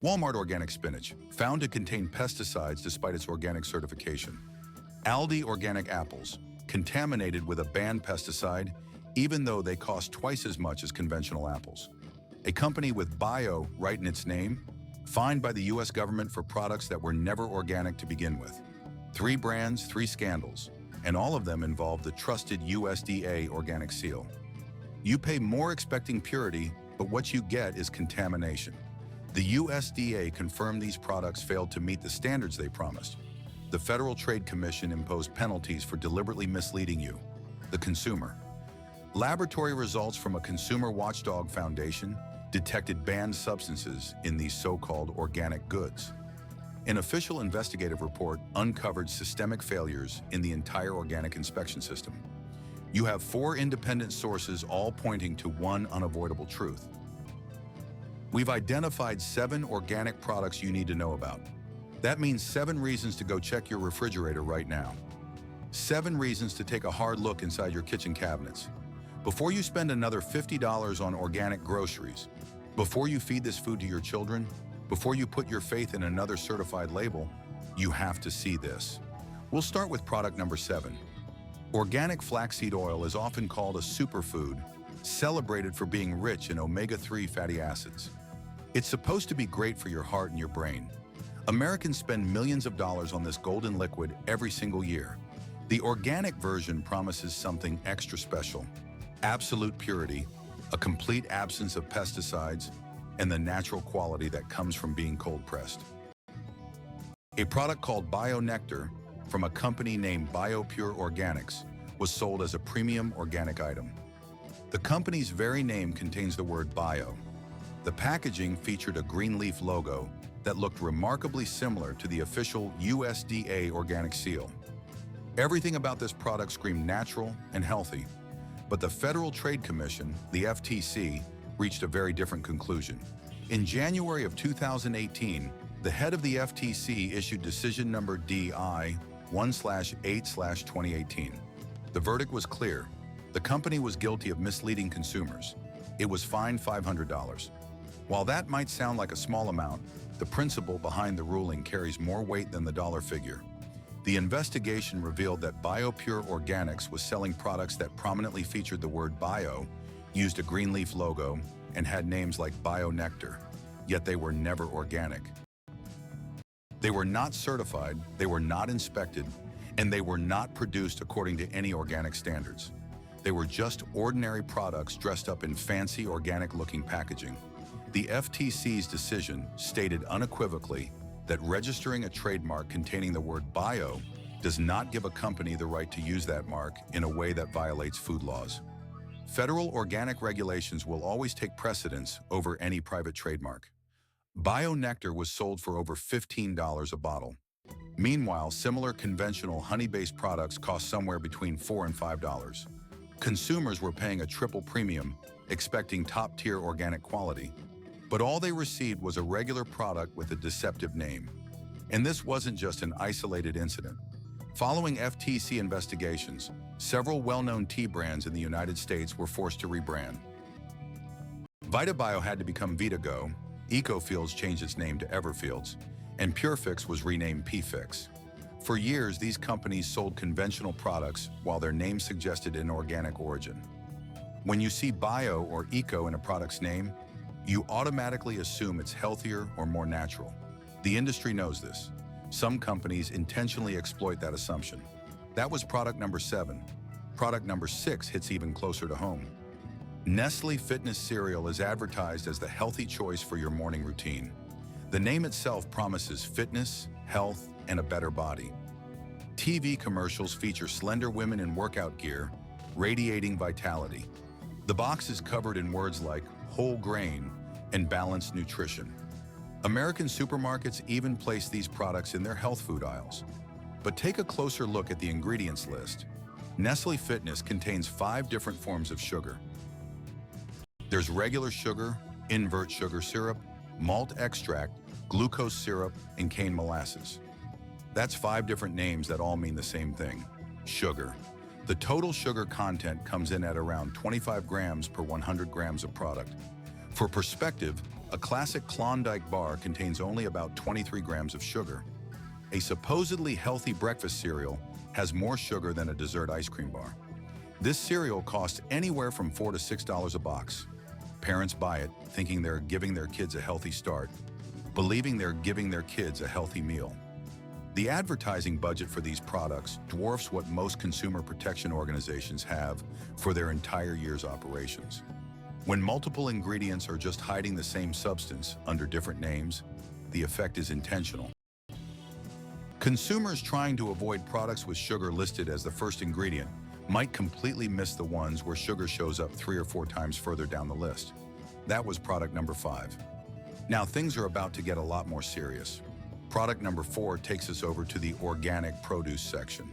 Walmart organic spinach, found to contain pesticides despite its organic certification. Aldi organic apples, contaminated with a banned pesticide, even though they cost twice as much as conventional apples. A company with bio right in its name, fined by the US government for products that were never organic to begin with. 3 brands, 3 scandals, and all of them involve the trusted USDA organic seal. You pay more expecting purity, but what you get is contamination. The USDA confirmed these products failed to meet the standards they promised. The Federal Trade Commission imposed penalties for deliberately misleading you, the consumer. Laboratory results from a consumer watchdog foundation detected banned substances in these so-called organic goods. An official investigative report uncovered systemic failures in the entire organic inspection system. You have 4 independent sources all pointing to one unavoidable truth. We've identified 7 organic products you need to know about. That means 7 reasons to go check your refrigerator right now. 7 reasons to take a hard look inside your kitchen cabinets. Before you spend another $50 on organic groceries, before you feed this food to your children, before you put your faith in another certified label, you have to see this. We'll start with product number 7. Organic flaxseed oil is often called a superfood, celebrated for being rich in omega-3 fatty acids. It's supposed to be great for your heart and your brain. Americans spend millions of dollars on this golden liquid every single year. The organic version promises something extra special: absolute purity, a complete absence of pesticides, and the natural quality that comes from being cold-pressed. A product called Bio Nectar, from a company named BioPure Organics, was sold as a premium organic item. The company's very name contains the word bio. The packaging featured a green leaf logo that looked remarkably similar to the official USDA organic seal. Everything about this product screamed natural and healthy, but the Federal Trade Commission, the FTC, reached a very different conclusion. In January of 2018, the head of the FTC issued decision number DI 1/8/2018. The verdict was clear. The company was guilty of misleading consumers. It was fined $500. While that might sound like a small amount, the principle behind the ruling carries more weight than the dollar figure. The investigation revealed that BioPure Organics was selling products that prominently featured the word bio, used a green leaf logo, and had names like Bio Nectar, yet they were never organic. They were not certified, they were not inspected, and they were not produced according to any organic standards. They were just ordinary products dressed up in fancy organic-looking packaging. The FTC's decision stated unequivocally that registering a trademark containing the word bio does not give a company the right to use that mark in a way that violates food laws. Federal organic regulations will always take precedence over any private trademark. Bio Nectar was sold for over $15 a bottle. Meanwhile, similar conventional honey-based products cost somewhere between $4 and $5. Consumers were paying a triple premium, expecting top-tier organic quality, but all they received was a regular product with a deceptive name. And this wasn't just an isolated incident. Following FTC investigations, several well-known tea brands in the United States were forced to rebrand. VitaBio had to become VitaGo, EcoFields changed its name to Everfields, and PureFix was renamed PFix. For years, these companies sold conventional products while their name suggested an organic origin. When you see bio or eco in a product's name, you automatically assume it's healthier or more natural. The industry knows this. Some companies intentionally exploit that assumption. That was product number 7. Product number 6 hits even closer to home. Nestle Fitness cereal is advertised as the healthy choice for your morning routine. The name itself promises fitness, health, and a better body. TV commercials feature slender women in workout gear, radiating vitality. The box is covered in words like whole grain and balanced nutrition. American supermarkets even place these products in their health food aisles. But take a closer look at the ingredients list. Nestle Fitness contains 5 different forms of sugar. There's regular sugar, invert sugar syrup, malt extract, glucose syrup, and cane molasses. That's 5 different names that all mean the same thing: sugar. The total sugar content comes in at around 25 grams per 100 grams of product. For perspective, A classic Klondike bar contains only about 23 grams of sugar. A supposedly healthy breakfast cereal has more sugar than a dessert ice cream bar. This cereal costs anywhere from $4 to $6 a box. Parents buy it thinking they're giving their kids a healthy start, believing they're giving their kids a healthy meal. The advertising budget for these products dwarfs what most consumer protection organizations have for their entire year's operations. When multiple ingredients are just hiding the same substance under different names, the effect is intentional. Consumers trying to avoid products with sugar listed as the first ingredient might completely miss the ones where sugar shows up 3 or 4 times further down the list. That was product number 5. Now things are about to get a lot more serious. Product number 4 takes us over to the organic produce section.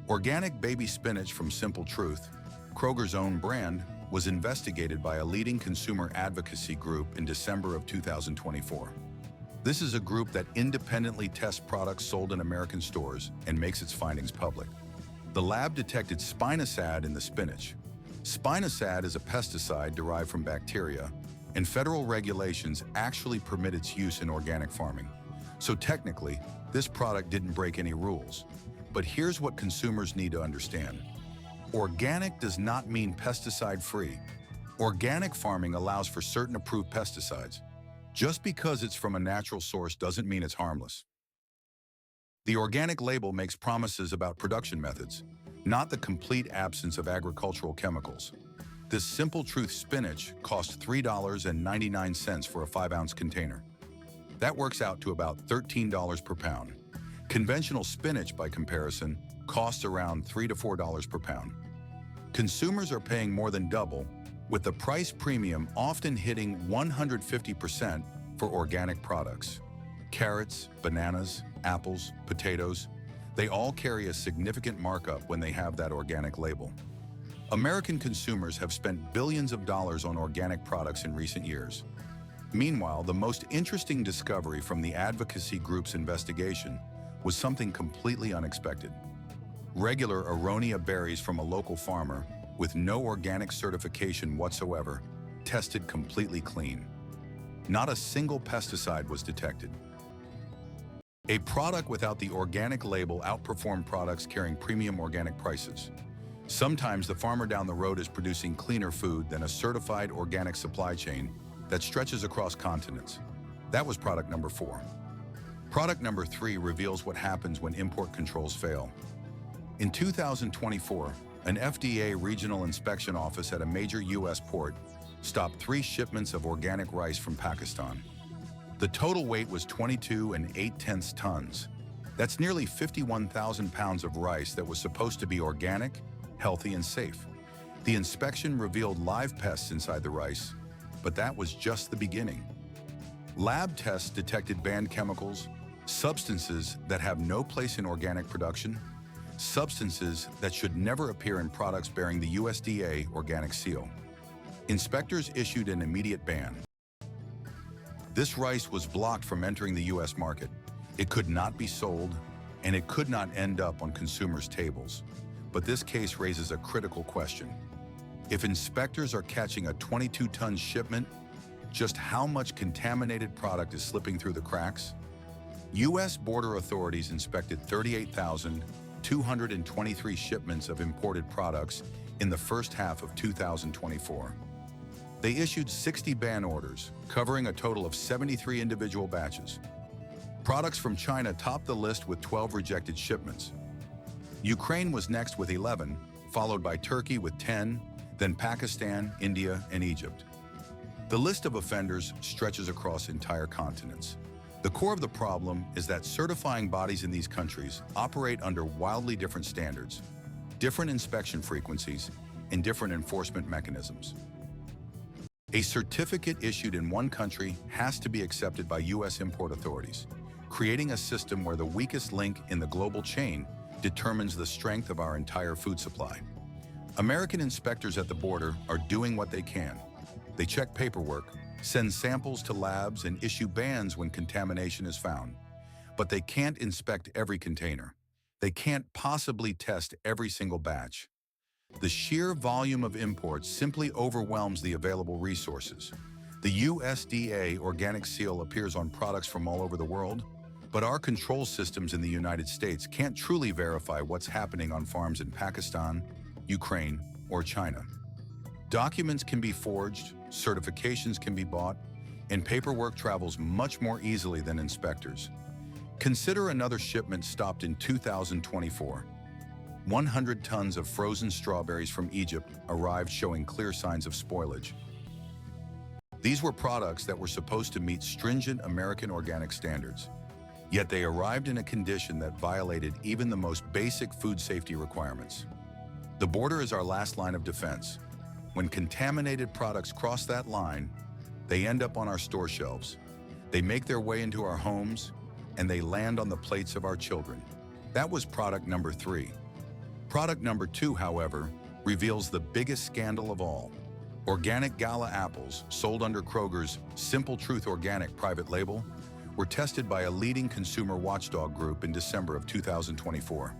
Organic baby spinach from Simple Truth, Kroger's own brand, was investigated by a leading consumer advocacy group in December of 2024. This is a group that independently tests products sold in American stores and makes its findings public. The lab detected spinosad in the spinach. Spinosad is a pesticide derived from bacteria, and federal regulations actually permit its use in organic farming. So technically, this product didn't break any rules. But here's what consumers need to understand. Organic does not mean pesticide-free. Organic farming allows for certain approved pesticides. Just because it's from a natural source doesn't mean it's harmless. The organic label makes promises about production methods, not the complete absence of agricultural chemicals. This Simple Truth spinach costs $3.99 for a 5-ounce container. That works out to about $13 per pound. Conventional spinach, by comparison, costs around $3 to $4 per pound. Consumers are paying more than double, with the price premium often hitting 150% for organic products. Carrots, bananas, apples, potatoes, they all carry a significant markup when they have that organic label. American consumers have spent billions of dollars on organic products in recent years. Meanwhile, the most interesting discovery from the advocacy group's investigation was something completely unexpected. Regular aronia berries from a local farmer with no organic certification whatsoever tested completely clean. Not a single pesticide was detected. A product without the organic label outperformed products carrying premium organic prices. Sometimes the farmer down the road is producing cleaner food than a certified organic supply chain that stretches across continents. That was product number 4. Product number 3 reveals what happens when import controls fail. In 2024, an FDA regional inspection office at a major U.S. port stopped 3 shipments of organic rice from Pakistan. The total weight was 22 8/10 tons. That's nearly 51,000 pounds of rice that was supposed to be organic, healthy, and safe. The inspection revealed live pests inside the rice, but that was just the beginning. Lab tests detected banned chemicals, substances that have no place in organic production, substances that should never appear in products bearing the USDA organic seal. Inspectors issued an immediate ban. This rice was blocked from entering the U.S. market. It could not be sold, and it could not end up on consumers' tables. But this case raises a critical question. If inspectors are catching a 22-ton shipment, just how much contaminated product is slipping through the cracks? U.S. border authorities inspected 38,223 shipments of imported products in the first half of 2024. They issued 60 ban orders, covering a total of 73 individual batches. Products from China topped the list with 12 rejected shipments. Ukraine was next with 11, followed by Turkey with 10, then Pakistan, India, and Egypt. The list of offenders stretches across entire continents. The core of the problem is that certifying bodies in these countries operate under wildly different standards, different inspection frequencies, and different enforcement mechanisms. A certificate issued in one country has to be accepted by U.S. import authorities, creating a system where the weakest link in the global chain determines the strength of our entire food supply. American inspectors at the border are doing what they can. They check paperwork, send samples to labs, and issue bans when contamination is found. But they can't inspect every container. They can't possibly test every single batch. The sheer volume of imports simply overwhelms the available resources. The USDA organic seal appears on products from all over the world, but our control systems in the United States can't truly verify what's happening on farms in Pakistan, Ukraine, or China. Documents can be forged, certifications can be bought, and paperwork travels much more easily than inspectors. Consider another shipment stopped in 2024. 100 tons of frozen strawberries from Egypt arrived showing clear signs of spoilage. These were products that were supposed to meet stringent American organic standards, yet they arrived in a condition that violated even the most basic food safety requirements. The border is our last line of defense. When contaminated products cross that line, they end up on our store shelves. They make their way into our homes, and they land on the plates of our children. That was product number 3. Product number 2, however, reveals the biggest scandal of all. Organic Gala apples, sold under Kroger's Simple Truth Organic private label, were tested by a leading consumer watchdog group in December of 2024.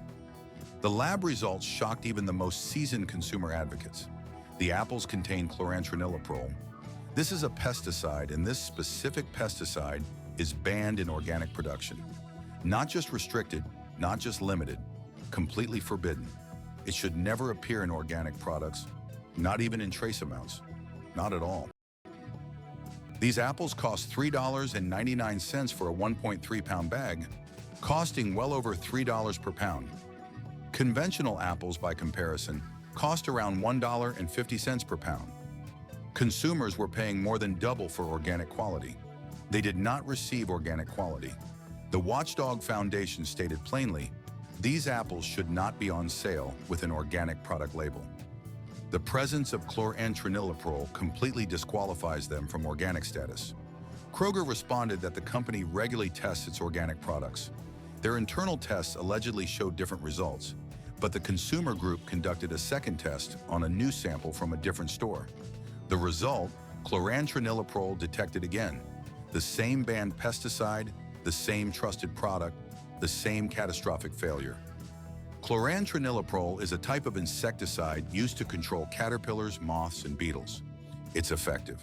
The lab results shocked even the most seasoned consumer advocates. The apples contain chlorantraniliprole. This is a pesticide, and this specific pesticide is banned in organic production. Not just restricted, not just limited, completely forbidden. It should never appear in organic products, not even in trace amounts, not at all. These apples cost $3.99 for a 1.3-pound bag, costing well over $3 per pound. Conventional apples, by comparison, cost around $1.50 per pound. Consumers were paying more than double for organic quality. They did not receive organic quality. The Watchdog Foundation stated plainly, these apples should not be on sale with an organic product label. The presence of chlorantraniliprole completely disqualifies them from organic status. Kroger responded that the company regularly tests its organic products. Their internal tests allegedly showed different results, but the consumer group conducted a second test on a new sample from a different store. The result, chlorantraniliprole detected again. The same banned pesticide, the same trusted product, the same catastrophic failure. Chlorantraniliprole is a type of insecticide used to control caterpillars, moths, and beetles. It's effective.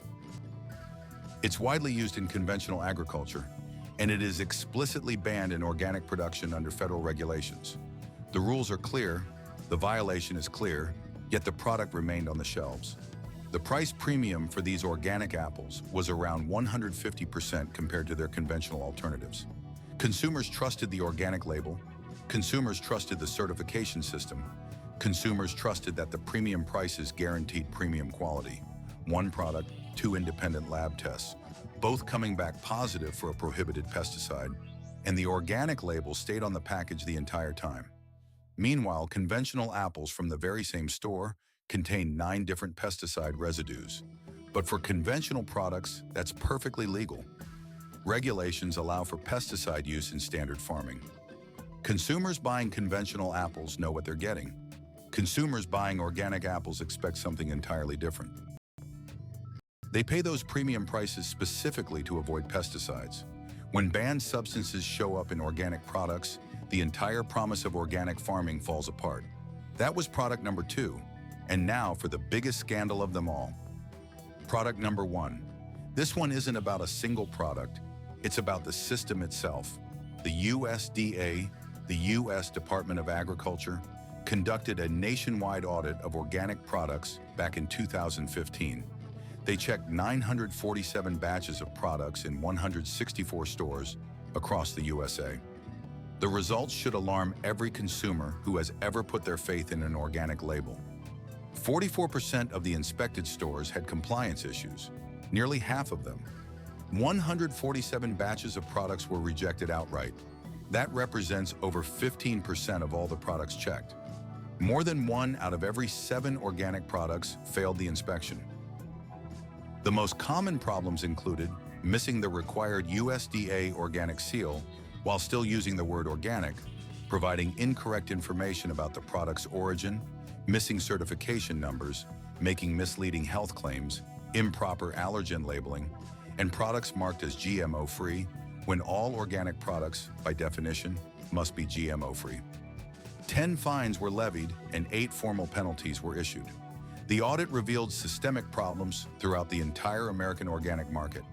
It's widely used in conventional agriculture, and it is explicitly banned in organic production under federal regulations. The rules are clear, the violation is clear, yet the product remained on the shelves. The price premium for these organic apples was around 150% compared to their conventional alternatives. Consumers trusted the organic label. Consumers trusted the certification system. Consumers trusted that the premium prices guaranteed premium quality. One product, 2 independent lab tests, both coming back positive for a prohibited pesticide, and the organic label stayed on the package the entire time. Meanwhile, conventional apples from the very same store contain 9 different pesticide residues. But for conventional products, that's perfectly legal. Regulations allow for pesticide use in standard farming. Consumers buying conventional apples know what they're getting. Consumers buying organic apples expect something entirely different. They pay those premium prices specifically to avoid pesticides. When banned substances show up in organic products, the entire promise of organic farming falls apart. That was product number 2. And now for the biggest scandal of them all. Product number 1. This one isn't about a single product. It's about the system itself. The USDA, the U.S. Department of Agriculture, conducted a nationwide audit of organic products back in 2015. They checked 947 batches of products in 164 stores across the USA. The results should alarm every consumer who has ever put their faith in an organic label. 44% of the inspected stores had compliance issues, nearly half of them. 147 batches of products were rejected outright. That represents over 15% of all the products checked. More than 1 out of every 7 organic products failed the inspection. The most common problems included missing the required USDA organic seal while still using the word organic, providing incorrect information about the product's origin, missing certification numbers, making misleading health claims, improper allergen labeling, and products marked as GMO-free when all organic products, by definition, must be GMO-free. 10 fines were levied and 8 formal penalties were issued. The audit revealed systemic problems throughout the entire American organic market.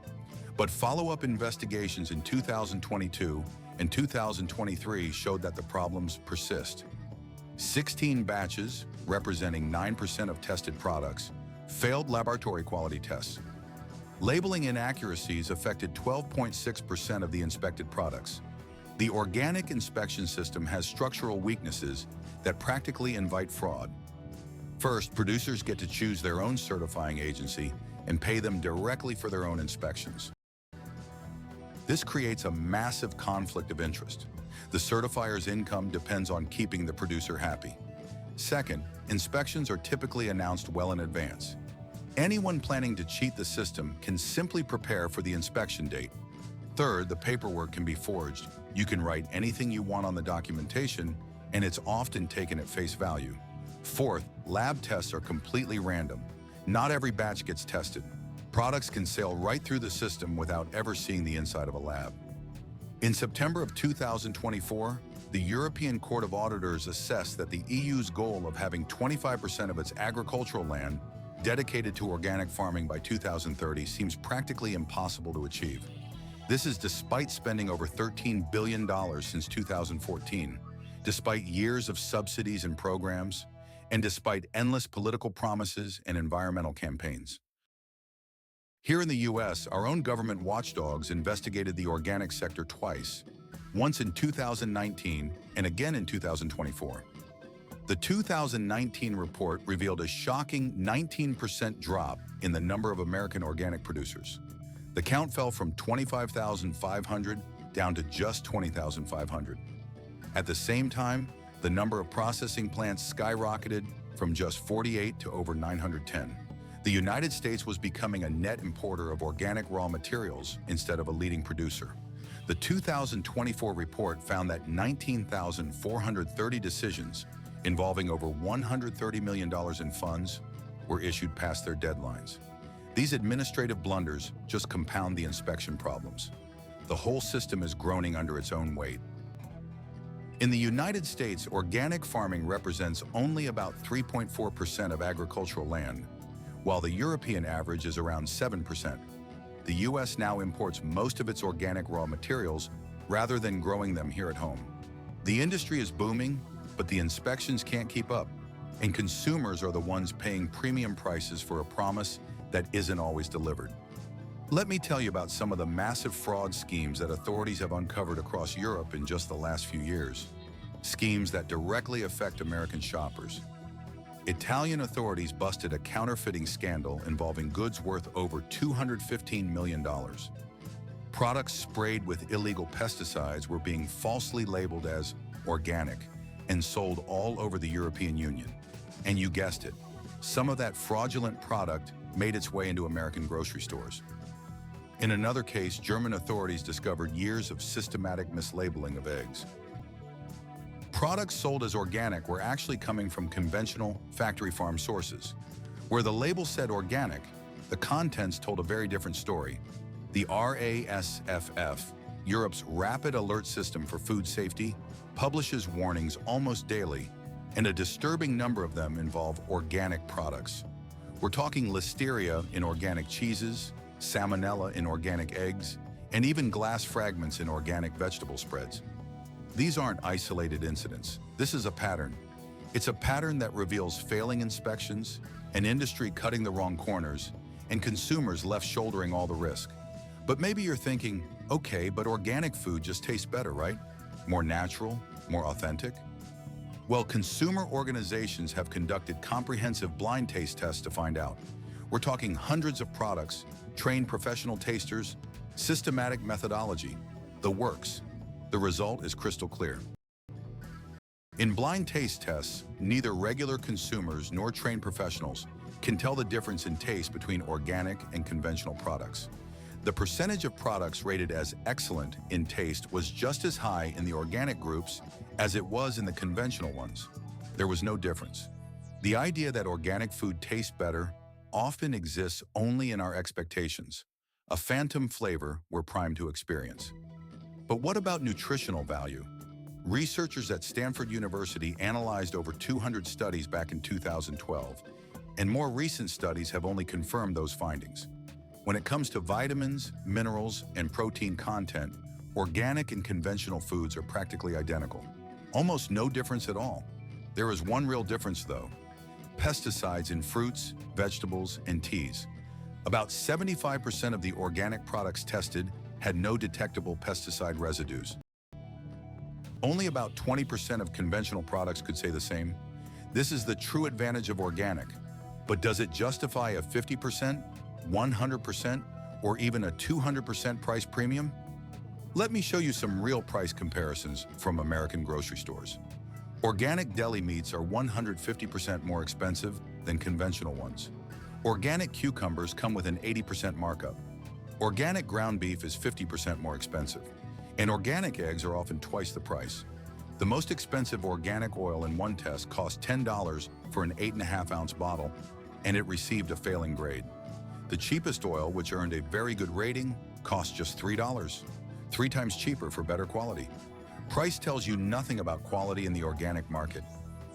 But follow-up investigations in 2022 and 2023 showed that the problems persist. 16 batches, representing 9% of tested products, failed laboratory quality tests. Labeling inaccuracies affected 12.6% of the inspected products. The organic inspection system has structural weaknesses that practically invite fraud. First, producers get to choose their own certifying agency and pay them directly for their own inspections. This creates a massive conflict of interest. The certifier's income depends on keeping the producer happy. Second, inspections are typically announced well in advance. Anyone planning to cheat the system can simply prepare for the inspection date. Third, the paperwork can be forged. You can write anything you want on the documentation, and it's often taken at face value. Fourth, lab tests are completely random. Not every batch gets tested. Products can sail right through the system without ever seeing the inside of a lab. In September of 2024, the European Court of Auditors assessed that the EU's goal of having 25% of its agricultural land dedicated to organic farming by 2030 seems practically impossible to achieve. This is despite spending over $13 billion since 2014, despite years of subsidies and programs, and despite endless political promises and environmental campaigns. Here in the US, our own government watchdogs investigated the organic sector twice, once in 2019 and again in 2024. The 2019 report revealed a shocking 19% drop in the number of American organic producers. The count fell from 25,500 down to just 20,500. At the same time, the number of processing plants skyrocketed from just 48 to over 910. The United States was becoming a net importer of organic raw materials instead of a leading producer. The 2024 report found that 19,430 decisions involving over $130 million in funds were issued past their deadlines. These administrative blunders just compound the inspection problems. The whole system is groaning under its own weight. In the United States, organic farming represents only about 3.4% of agricultural land, while the European average is around 7%. The US now imports most of its organic raw materials rather than growing them here at home. The industry is booming, but the inspections can't keep up, and consumers are the ones paying premium prices for a promise that isn't always delivered. Let me tell you about some of the massive fraud schemes that authorities have uncovered across Europe in just the last few years. Schemes that directly affect American shoppers. Italian authorities busted a counterfeiting scandal involving goods worth over $215 million. Products sprayed with illegal pesticides were being falsely labeled as organic and sold all over the European Union. And you guessed it, some of that fraudulent product made its way into American grocery stores. In another case, German authorities discovered years of systematic mislabeling of eggs. Products sold as organic were actually coming from conventional factory farm sources. Where the label said organic, the contents told a very different story. The RASFF, Europe's Rapid Alert System for Food Safety, publishes warnings almost daily, and a disturbing number of them involve organic products. We're talking listeria in organic cheeses, salmonella in organic eggs, and even glass fragments in organic vegetable spreads. These aren't isolated incidents. This is a pattern. It's a pattern that reveals failing inspections, an industry cutting the wrong corners, and consumers left shouldering all the risk. But maybe you're thinking, okay, but organic food just tastes better, right? More natural, more authentic? Well, consumer organizations have conducted comprehensive blind taste tests to find out. We're talking hundreds of products, trained professional tasters, systematic methodology, the works. The result is crystal clear. In blind taste tests, neither regular consumers nor trained professionals can tell the difference in taste between organic and conventional products. The percentage of products rated as excellent in taste was just as high in the organic groups as it was in the conventional ones. There was no difference. The idea that organic food tastes better often exists only in our expectations, a phantom flavor we're primed to experience. But what about nutritional value? Researchers at Stanford University analyzed over 200 studies back in 2012, and more recent studies have only confirmed those findings. When it comes to vitamins, minerals, and protein content, organic and conventional foods are practically identical. Almost no difference at all. There is one real difference though: pesticides in fruits, vegetables, and teas. About 75% of the organic products tested had no detectable pesticide residues. Only about 20% of conventional products could say the same. This is the true advantage of organic. But does it justify a 50%, 100%, or even a 200% price premium? Let me show you some real price comparisons from American grocery stores. Organic deli meats are 150% more expensive than conventional ones. Organic cucumbers come with an 80% markup. Organic ground beef is 50% more expensive. And organic eggs are often twice the price. The most expensive organic oil in one test cost $10 for an 8.5-ounce bottle, and it received a failing grade. The cheapest oil, which earned a very good rating, cost just $3, 3 times cheaper for better quality. Price tells you nothing about quality in the organic market.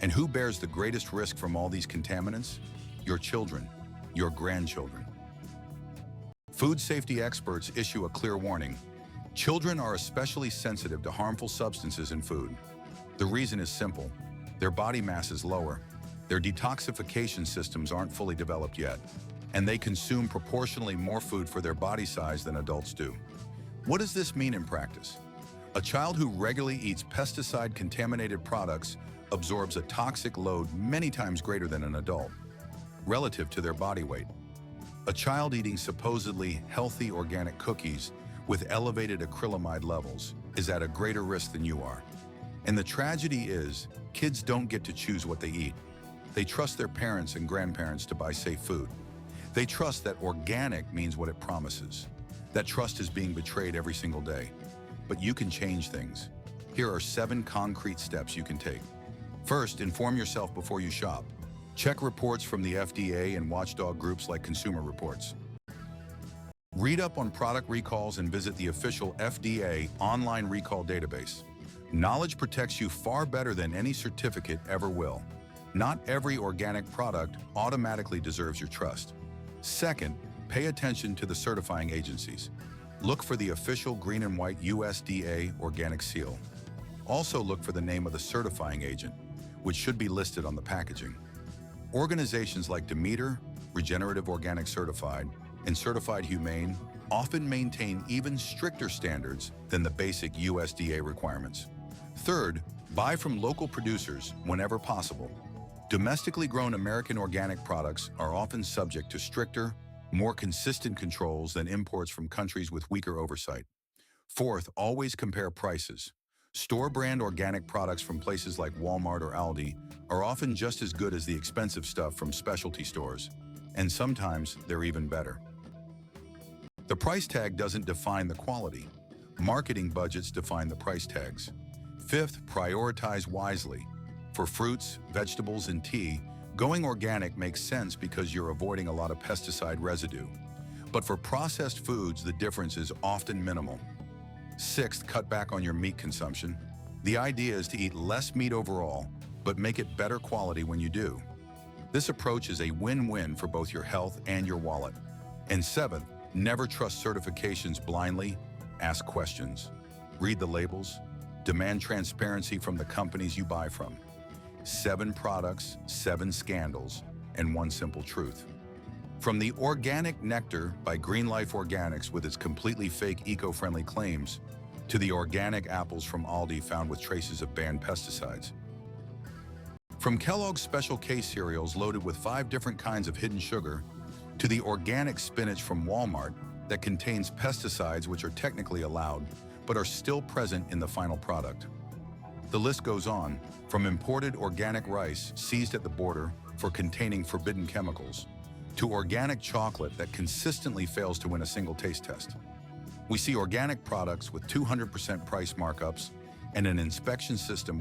And who bears the greatest risk from all these contaminants? Your children, your grandchildren. Food safety experts issue a clear warning. Children are especially sensitive to harmful substances in food. The reason is simple. Their body mass is lower, their detoxification systems aren't fully developed yet, and they consume proportionally more food for their body size than adults do. What does this mean in practice? A child who regularly eats pesticide-contaminated products absorbs a toxic load many times greater than an adult, relative to their body weight. A child eating supposedly healthy organic cookies with elevated acrylamide levels is at a greater risk than you are. And the tragedy is, kids don't get to choose what they eat. They trust their parents and grandparents to buy safe food. They trust that organic means what it promises. That trust is being betrayed every single day. But you can change things. Here are 7 concrete steps you can take. First, inform yourself before you shop. Check reports from the FDA and watchdog groups like Consumer Reports. Read up on product recalls and visit the official FDA online recall database. Knowledge protects you far better than any certificate ever will. Not every organic product automatically deserves your trust. Second, pay attention to the certifying agencies. Look for the official green and white USDA organic seal. Also look for the name of the certifying agent, which should be listed on the packaging. Organizations like Demeter, Regenerative Organic Certified, and Certified Humane often maintain even stricter standards than the basic USDA requirements. Third, buy from local producers whenever possible. Domestically grown American organic products are often subject to stricter, more consistent controls than imports from countries with weaker oversight. Fourth, always compare prices. Store-brand organic products from places like Walmart or Aldi are often just as good as the expensive stuff from specialty stores, and sometimes they're even better. The price tag doesn't define the quality. Marketing budgets define the price tags. Fifth, prioritize wisely. For fruits, vegetables, and tea, going organic makes sense because you're avoiding a lot of pesticide residue. But for processed foods, the difference is often minimal. Sixth, cut back on your meat consumption. The idea is to eat less meat overall, but make it better quality when you do. This approach is a win-win for both your health and your wallet. And seventh, never trust certifications blindly. Ask questions. Read the labels. Demand transparency from the companies you buy from. 7 products, 7 scandals, and 1 simple truth. From the organic nectar by Green Life Organics with its completely fake eco-friendly claims, to the organic apples from Aldi found with traces of banned pesticides. From Kellogg's Special K cereals loaded with 5 different kinds of hidden sugar, to the organic spinach from Walmart that contains pesticides which are technically allowed, but are still present in the final product. The list goes on, from imported organic rice seized at the border for containing forbidden chemicals, to organic chocolate that consistently fails to win a single taste test. We see organic products with 200% price markups and an inspection system